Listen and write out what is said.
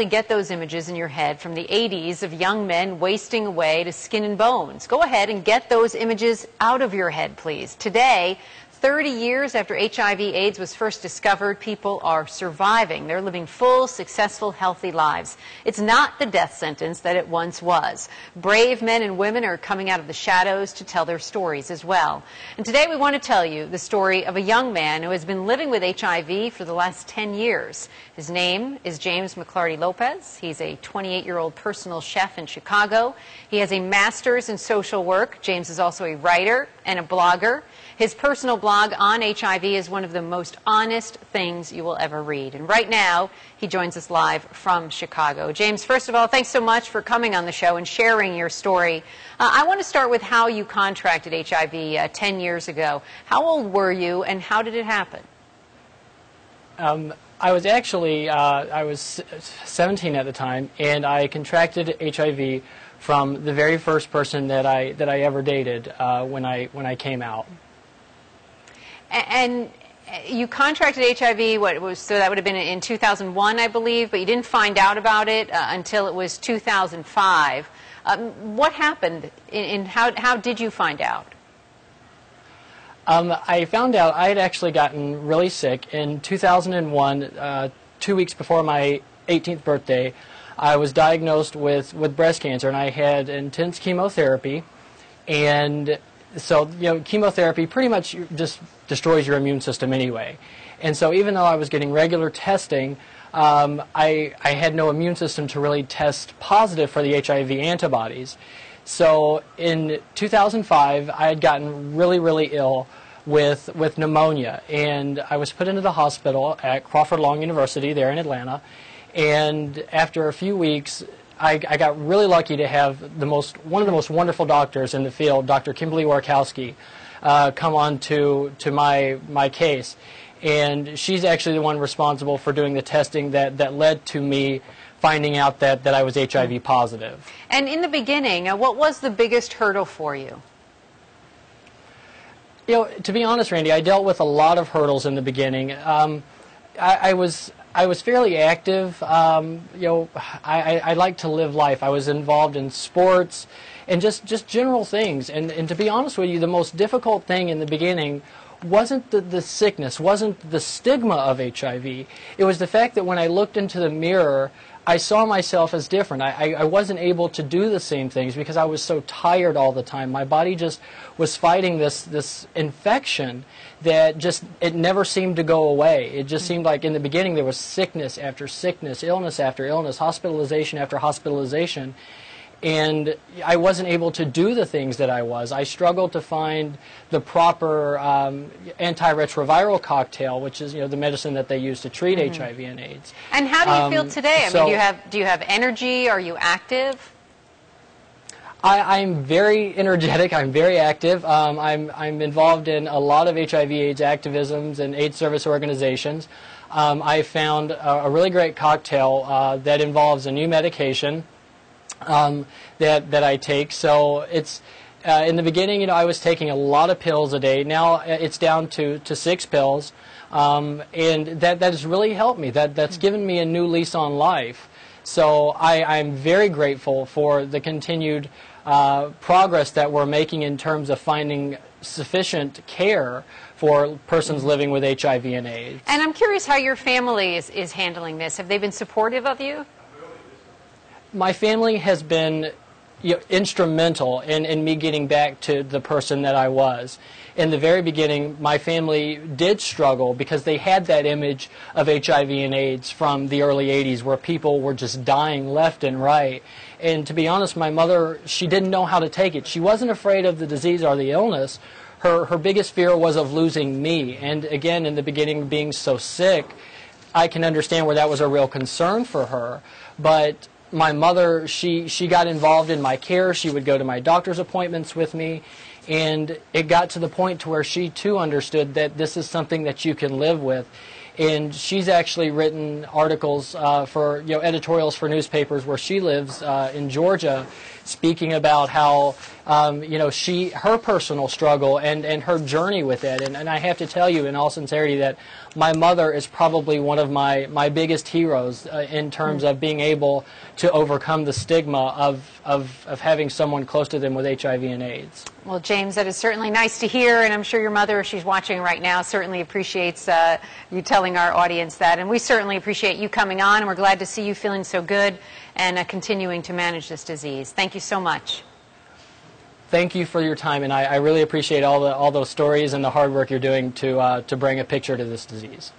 Get those images in your head from the 80s of young men wasting away to skin and bones. Go ahead and get those images out of your head, please. Today, 30 years after HIV/AIDS was first discovered, people are surviving. They're living full, successful, healthy lives. It's not the death sentence that it once was. Brave men and women are coming out of the shadows to tell their stories as well. And today we want to tell you the story of a young man who has been living with HIV for the last 10 years. His name is James McClarty Lopez. He's a 28-year-old personal chef in Chicago. He has a master's in social work. James is also a writer and a blogger. His personal blog on HIV is one of the most honest things you will ever read. And right now, he joins us live from Chicago. James, first of all, thanks so much for coming on the show and sharing your story. I want to start with how you contracted HIV 10 years ago. How old were you and how did it happen? I was actually, I was 17 at the time, and I contracted HIV from the very first person that I ever dated when I came out. And you contracted HIV, so that would have been in 2001, I believe, but you didn't find out about it until it was 2005. What happened, and how did you find out? I found out I had actually gotten really sick in 2001, 2 weeks before my 18th birthday. I was diagnosed with breast cancer, and I had intense chemotherapy. And so, you know, chemotherapy pretty much just destroys your immune system anyway. And so even though I was getting regular testing, I had no immune system to really test positive for the HIV antibodies. So in 2005, I had gotten really, really ill with pneumonia, and I was put into the hospital at Crawford Long University there in Atlanta. And after a few weeks, I got really lucky to have one of the most wonderful doctors in the field, Dr. Kimberly Warkowski, come on to my case. And she's actually the one responsible for doing the testing that led to me finding out that I was HIV positive. And in the beginning, what was the biggest hurdle for you? You know, to be honest, Randy, I dealt with a lot of hurdles in the beginning. I was fairly active. You know, I like to live life. I was involved in sports and just general things. And to be honest with you, the most difficult thing in the beginning wasn't the sickness, wasn't the stigma of HIV. It was the fact that when I looked into the mirror, I saw myself as different. I wasn't able to do the same things because I was so tired all the time. My body just was fighting this infection that it never seemed to go away. It just seemed like in the beginning there was sickness after sickness, illness after illness, hospitalization after hospitalization. And I wasn't able to do the things that I was. I struggled to find the proper antiretroviral cocktail, which is, you know, the medicine that they use to treat HIV and AIDS. And how do you feel today? I mean, do you have energy? Are you active? I'm very energetic. I'm very active. I'm involved in a lot of HIV/AIDS activisms and AIDS service organizations. I found a really great cocktail that involves a new medication that I take. So it's in the beginning, you know, I was taking a lot of pills a day. Now it's down to 6 pills, and that has really helped me. That's given me a new lease on life. So I'm very grateful for the continued progress that we're making in terms of finding sufficient care for persons living with HIV and AIDS. And I'm curious how your family is handling this. Have they been supportive of you? My family has been, you know, instrumental in me getting back to the person that I was. In the very beginning, my family did struggle because they had that image of HIV and AIDS from the early 80s where people were just dying left and right. And to be honest, my mother, she didn't know how to take it. She wasn't afraid of the disease or the illness. Her biggest fear was of losing me. And again, in the beginning, being so sick, I can understand where that was a real concern for her. But my mother, she got involved in my care. She would go to my doctor's appointments with me, and it got to the point to where she too understood that this is something that you can live with. and she's actually written articles for editorials for newspapers where she lives in Georgia, speaking about how her personal struggle and her journey with it. And I have to tell you, in all sincerity, that my mother is probably one of my biggest heroes in terms of being able to overcome the stigma of having someone close to them with HIV and AIDS. Well, James, that is certainly nice to hear, and I'm sure your mother, if she's watching right now, certainly appreciates you telling our audience that. And we certainly appreciate you coming on, and we're glad to see you feeling so good and continuing to manage this disease. Thank you so much. Thank you for your time, and I really appreciate all those stories and the hard work you're doing to bring a picture to this disease.